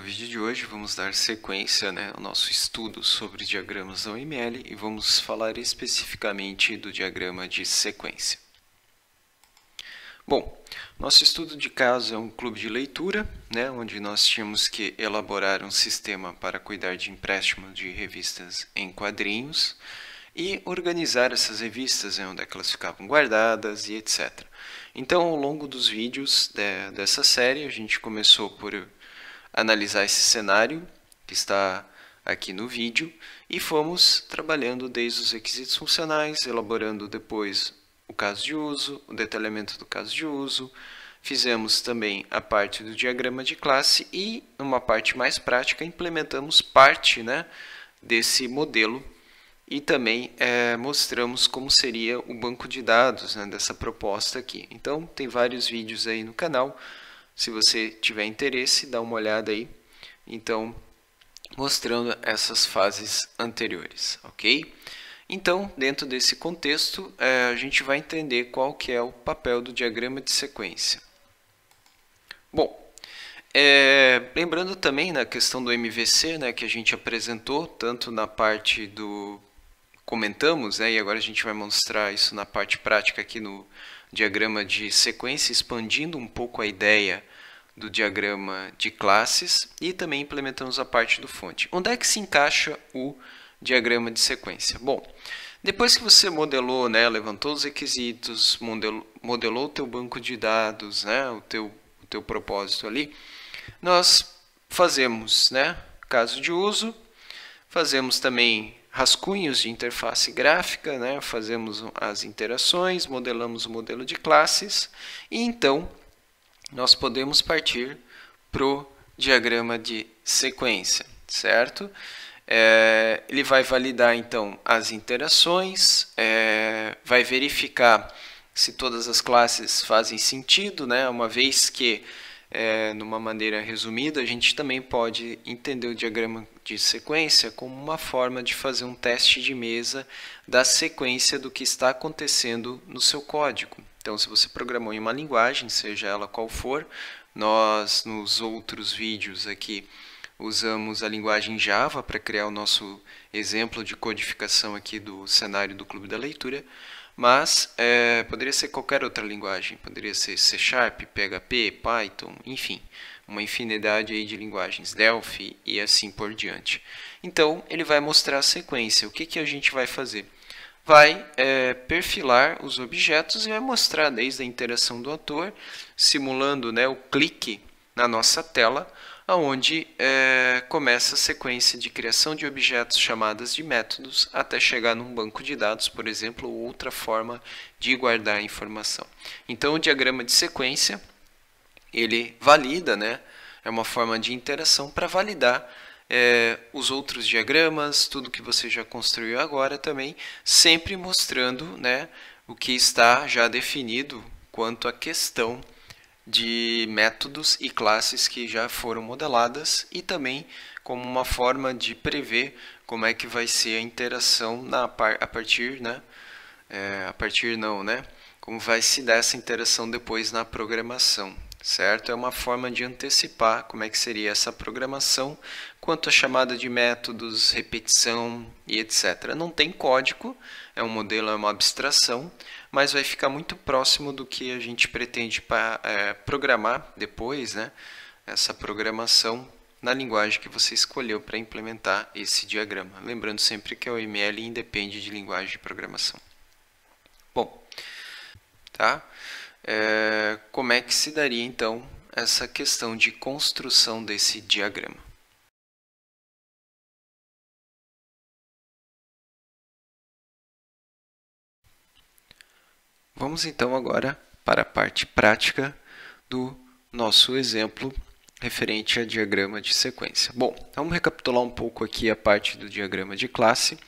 vídeo de hoje vamos dar sequência ao nosso estudo sobre diagramas da UML e vamos falar especificamente do diagrama de sequência. Bom, nosso estudo de caso é um clube de leitura, onde nós tínhamos que elaborar um sistema para cuidar de empréstimo de revistas em quadrinhos e organizar essas revistas, onde é que elas ficavam guardadas e etc. Então, ao longo dos vídeos dessa série, a gente começou por analisar esse cenário que está aqui no vídeo e fomos trabalhando desde os requisitos funcionais, elaborando depois o caso de uso, o detalhamento do caso de uso, fizemos também a parte do diagrama de classe e, numa parte mais prática, implementamos parte desse modelo e também mostramos como seria o banco de dados dessa proposta aqui. Então, tem vários vídeos aí no canal. Se você tiver interesse, dá uma olhada aí. Então, mostrando essas fases anteriores, ok? Então, dentro desse contexto, a gente vai entender qual que é o papel do diagrama de sequência. Bom, lembrando também na questão do MVC, que a gente apresentou, tanto na parte do comentamos, e agora a gente vai mostrar isso na parte prática aqui no diagrama de sequência, expandindo um pouco a ideia do diagrama de classes e também implementamos a parte do fonte. Onde é que se encaixa o diagrama de sequência? Bom, depois que você modelou, levantou os requisitos, modelou o teu banco de dados, o teu propósito ali, nós fazemos caso de uso, fazemos também rascunhos de interface gráfica, fazemos as interações, modelamos o modelo de classes e então nós podemos partir para o diagrama de sequência, certo? Ele vai validar então as interações, vai verificar se todas as classes fazem sentido, uma vez que numa maneira resumida, a gente também pode entender o diagrama de sequência como uma forma de fazer um teste de mesa da sequência do que está acontecendo no seu código. Então, se você programou em uma linguagem, seja ela qual for, nós nos outros vídeos aqui usamos a linguagem Java para criar o nosso exemplo de codificação aqui do cenário do Clube da Leitura, mas poderia ser qualquer outra linguagem, poderia ser C#, PHP, Python, enfim, uma infinidade aí de linguagens, Delphi e assim por diante. Então, ele vai mostrar a sequência. O que a gente vai fazer? Vai perfilar os objetos e vai mostrar desde a interação do ator, simulando o clique na nossa tela, onde começa a sequência de criação de objetos chamadas de métodos até chegar num banco de dados, por exemplo, ou outra forma de guardar a informação. Então, o diagrama de sequência, ele valida, é uma forma de interação para validar os outros diagramas, tudo que você já construiu agora também, sempre mostrando o que está já definido quanto à questão de métodos e classes que já foram modeladas e também como uma forma de prever como é que vai ser a interação como vai se dar essa interação depois na programação, certo? É uma forma de antecipar como é que seria essa programação quanto à chamada de métodos, repetição e etc. Não tem código, é um modelo, é uma abstração, mas vai ficar muito próximo do que a gente pretende programar depois, essa programação na linguagem que você escolheu para implementar esse diagrama. Lembrando sempre que a UML independe de linguagem de programação. Bom, como é que se daria então essa questão de construção desse diagrama? Vamos então agora para a parte prática do nosso exemplo referente a diagrama de sequência. Bom, vamos recapitular um pouco aqui a parte do diagrama de classe.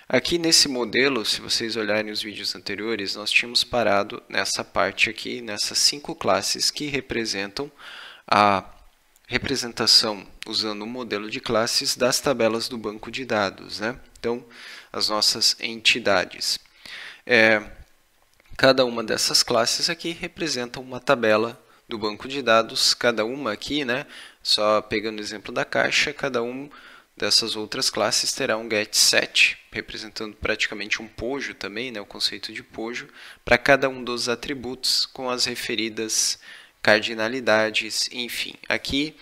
Aqui nesse modelo, se vocês olharem os vídeos anteriores, nós tínhamos parado nessa parte aqui, nessas 5 classes que representam a representação usando um modelo de classes das tabelas do banco de dados, Então, as nossas entidades. Cada uma dessas classes aqui representa uma tabela do banco de dados, cada uma aqui, né, só pegando o exemplo da caixa, cada um dessas outras classes terá um getSet, representando praticamente um pojo também, né, o conceito de pojo, para cada um dos atributos com as referidas cardinalidades, enfim. Aqui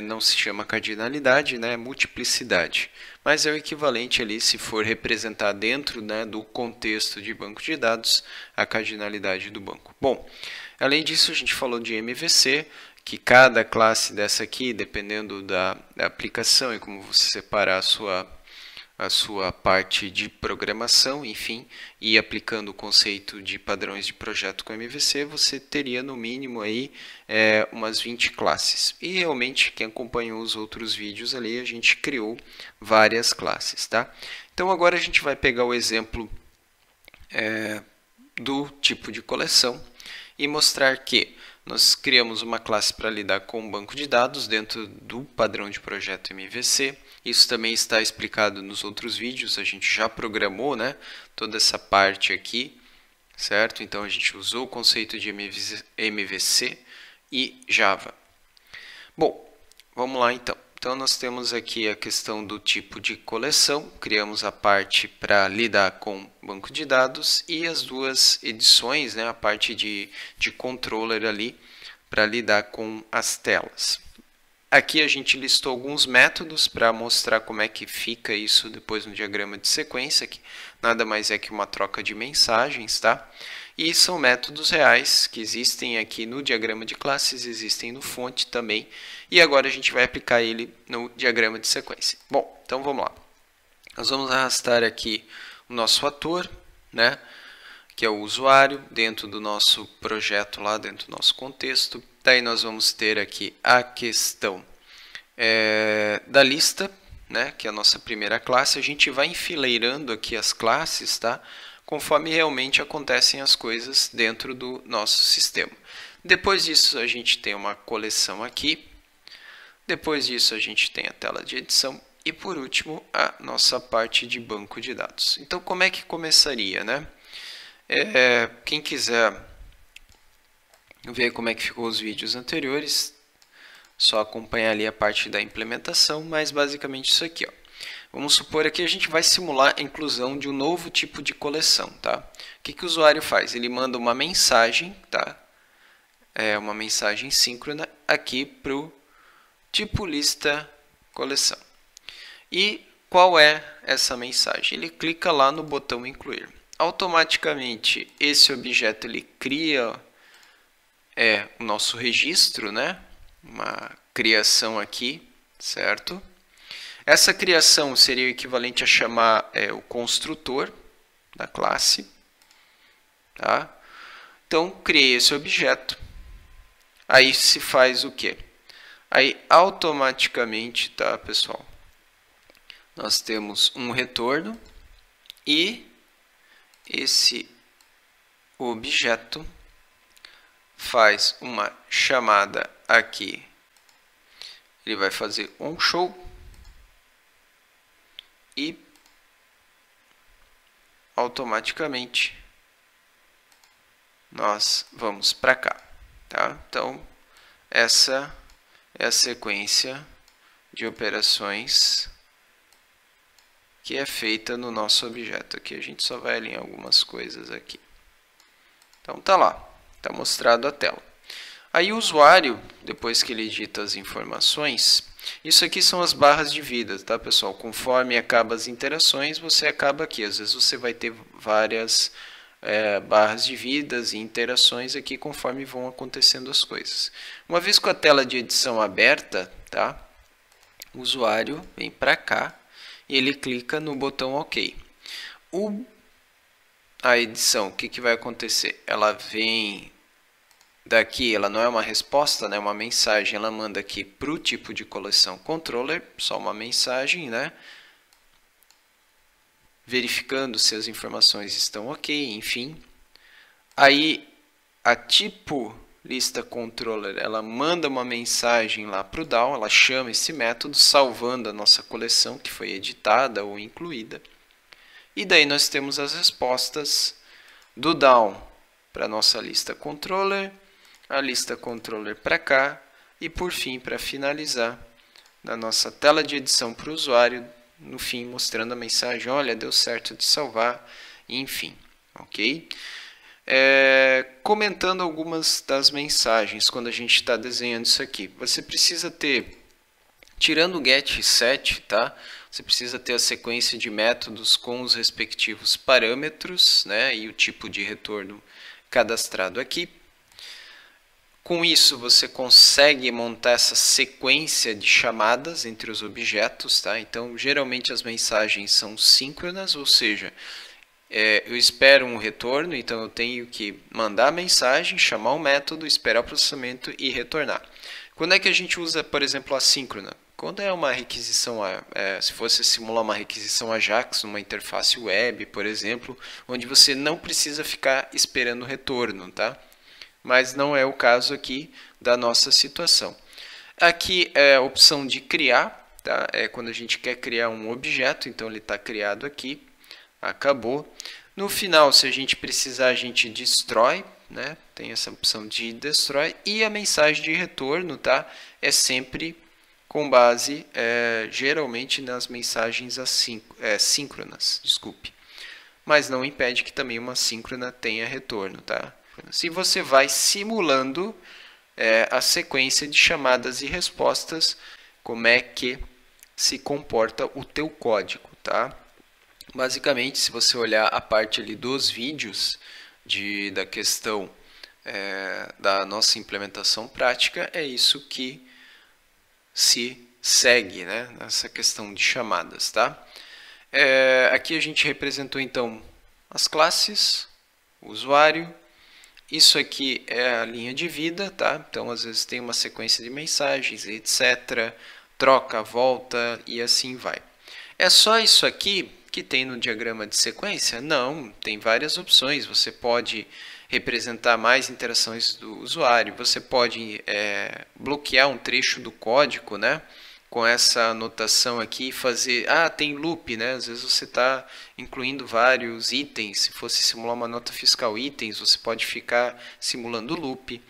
não se chama cardinalidade, né, é multiplicidade, mas é o equivalente ali, se for representar dentro, né, do contexto de banco de dados, a cardinalidade do banco. Bom, além disso, a gente falou de MVC, que cada classe dessa aqui, dependendo da aplicação e como você separar a sua parte de programação, enfim, e aplicando o conceito de padrões de projeto com MVC, você teria no mínimo aí umas 20 classes. E realmente, quem acompanhou os outros vídeos ali, a gente criou várias classes, tá? Então agora a gente vai pegar o exemplo do tipo de coleção e mostrar que nós criamos uma classe para lidar com um banco de dados dentro do padrão de projeto MVC. Isso também está explicado nos outros vídeos, a gente já programou, né, toda essa parte aqui, certo? Então a gente usou o conceito de MVC e Java. Bom, vamos lá então. Então nós temos aqui a questão do tipo de coleção, criamos a parte para lidar com banco de dados e as duas edições, né, a parte de controller ali para lidar com as telas. Aqui a gente listou alguns métodos para mostrar como é que fica isso depois no diagrama de sequência, que nada mais é que uma troca de mensagens, tá? E são métodos reais que existem aqui no diagrama de classes, existem no fonte também, e agora a gente vai aplicar ele no diagrama de sequência. Bom, então vamos lá. Nós vamos arrastar aqui o nosso ator, né, que é o usuário, dentro do nosso projeto lá, dentro do nosso contexto. Daí nós vamos ter aqui a questão da lista, né, que é a nossa primeira classe. A gente vai enfileirando aqui as classes, tá? Conforme realmente acontecem as coisas dentro do nosso sistema. Depois disso, a gente tem uma coleção aqui. Depois disso, a gente tem a tela de edição. E, por último, a nossa parte de banco de dados. Então, como é que começaria, né? Quem quiser ver como é que ficou os vídeos anteriores, só acompanhar ali a parte da implementação, mas basicamente isso aqui, ó. Vamos supor aqui a gente vai simular a inclusão de um novo tipo de coleção, tá? O que o usuário faz? Ele manda uma mensagem, tá? Uma mensagem síncrona aqui para o tipo lista coleção. E qual é essa mensagem? Ele clica lá no botão incluir. Automaticamente esse objeto ele cria o nosso registro, né? Uma criação aqui, certo? Essa criação seria o equivalente a chamar o construtor da classe, tá? Então, criei esse objeto. Aí se faz o quê? Aí, automaticamente, tá, pessoal? Nós temos um retorno e esse objeto faz uma chamada aqui. Ele vai fazer onShow e automaticamente nós vamos para cá, tá? Então, essa é a sequência de operações que é feita no nosso objeto. Aqui a gente só vai alinhar algumas coisas aqui. Então, tá lá, tá mostrado a tela. Aí o usuário, depois que ele digita as informações, isso aqui são as barras de vida, tá, pessoal? Conforme acaba as interações, você acaba aqui. Às vezes você vai ter várias barras de vidas e interações aqui conforme vão acontecendo as coisas. Uma vez com a tela de edição aberta, tá? O usuário vem para cá e ele clica no botão OK. A edição, o que vai acontecer? Ela vem daqui, ela não é uma resposta, né? Uma mensagem, ela manda aqui para o tipo de coleção controller, só uma mensagem, né? Verificando se as informações estão ok, enfim. Aí a tipo lista controller, ela manda uma mensagem lá para o DAO, ela chama esse método, salvando a nossa coleção que foi editada ou incluída. E daí nós temos as respostas do DAO para a nossa lista controller a lista controller para cá e por fim, para finalizar, na nossa tela de edição para o usuário, no fim mostrando a mensagem, olha, deu certo de salvar, enfim, ok? Comentando algumas das mensagens quando a gente está desenhando isso aqui, você precisa ter, tirando o get e set, tá? Você precisa ter a sequência de métodos com os respectivos parâmetros, né, e o tipo de retorno cadastrado aqui. Com isso, você consegue montar essa sequência de chamadas entre os objetos, tá? Então, geralmente as mensagens são síncronas, ou seja, eu espero um retorno, então eu tenho que mandar a mensagem, chamar um método, esperar o processamento e retornar. Quando é que a gente usa, por exemplo, a assíncrona? Quando é uma requisição, se fosse simular uma requisição AJAX numa interface web, por exemplo, onde você não precisa ficar esperando o retorno, tá? Mas não é o caso aqui da nossa situação. Aqui é a opção de criar, tá? É quando a gente quer criar um objeto, então ele está criado aqui, acabou. No final, se a gente precisar, a gente destrói, né? Tem essa opção de destrói, e a mensagem de retorno, tá? É sempre com base, geralmente, nas mensagens síncronas, desculpe. Mas não impede que também uma síncrona tenha retorno, tá? Se você vai simulando a sequência de chamadas e respostas, como é que se comporta o teu código, tá? Basicamente, se você olhar a parte ali dos vídeos da questão da nossa implementação prática, é isso que se segue, né, nessa questão de chamadas, tá? Aqui a gente representou então as classes, o usuário. Isso aqui é a linha de vida, tá? Então, às vezes tem uma sequência de mensagens, etc. Troca, volta e assim vai. É só isso aqui que tem no diagrama de sequência? Não, tem várias opções. Você pode representar mais interações do usuário, você pode bloquear um trecho do código, né? Com essa anotação aqui, fazer... tem loop, né? Às vezes você está incluindo vários itens. Se fosse simular uma nota fiscal itens, você pode ficar simulando loop.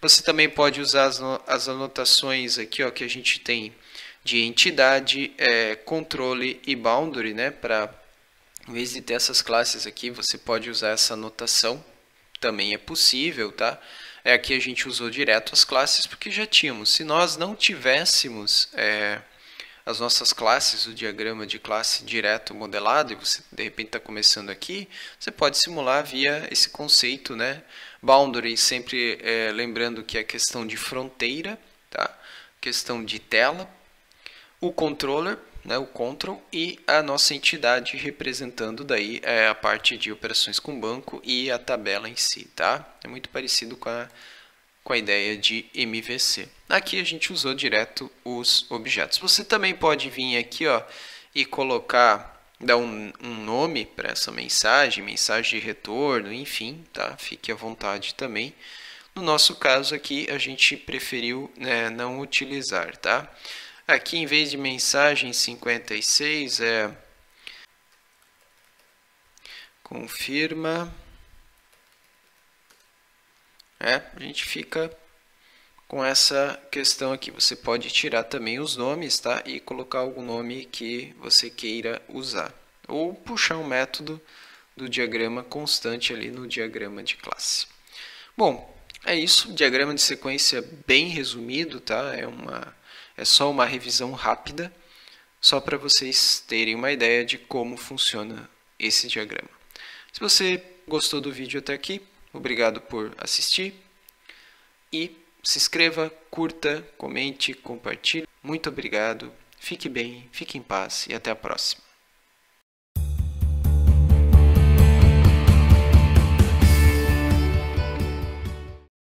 Você também pode usar as anotações aqui, ó, que a gente tem de entidade, controle e boundary, né? Para, em vez de ter essas classes aqui, você pode usar essa anotação. Também é possível, tá? Aqui a gente usou direto as classes porque já tínhamos. Se nós não tivéssemos as nossas classes, o diagrama de classe direto modelado, e você de repente está começando aqui, você pode simular via esse conceito, né? Boundary, sempre lembrando que é questão de fronteira, tá? Questão de tela, o controller, né, o control, e a nossa entidade representando daí a parte de operações com banco e a tabela em si, tá? É muito parecido com a ideia de MVC. Aqui a gente usou direto os objetos. Você também pode vir aqui, ó, e colocar, dar um nome para essa mensagem de retorno, enfim, tá? Fique à vontade também. No nosso caso aqui, a gente preferiu, né, não utilizar, tá? Aqui, em vez de mensagem 56, confirma. A gente fica com essa questão aqui. Você pode tirar também os nomes, tá? E colocar algum nome que você queira usar. Ou puxar um método do diagrama constante ali no diagrama de classe. Bom, é isso. Diagrama de sequência bem resumido, tá? É só uma revisão rápida, só para vocês terem uma ideia de como funciona esse diagrama. Se você gostou do vídeo até aqui, obrigado por assistir e se inscreva, curta, comente, compartilhe. Muito obrigado, fique bem, fique em paz e até a próxima.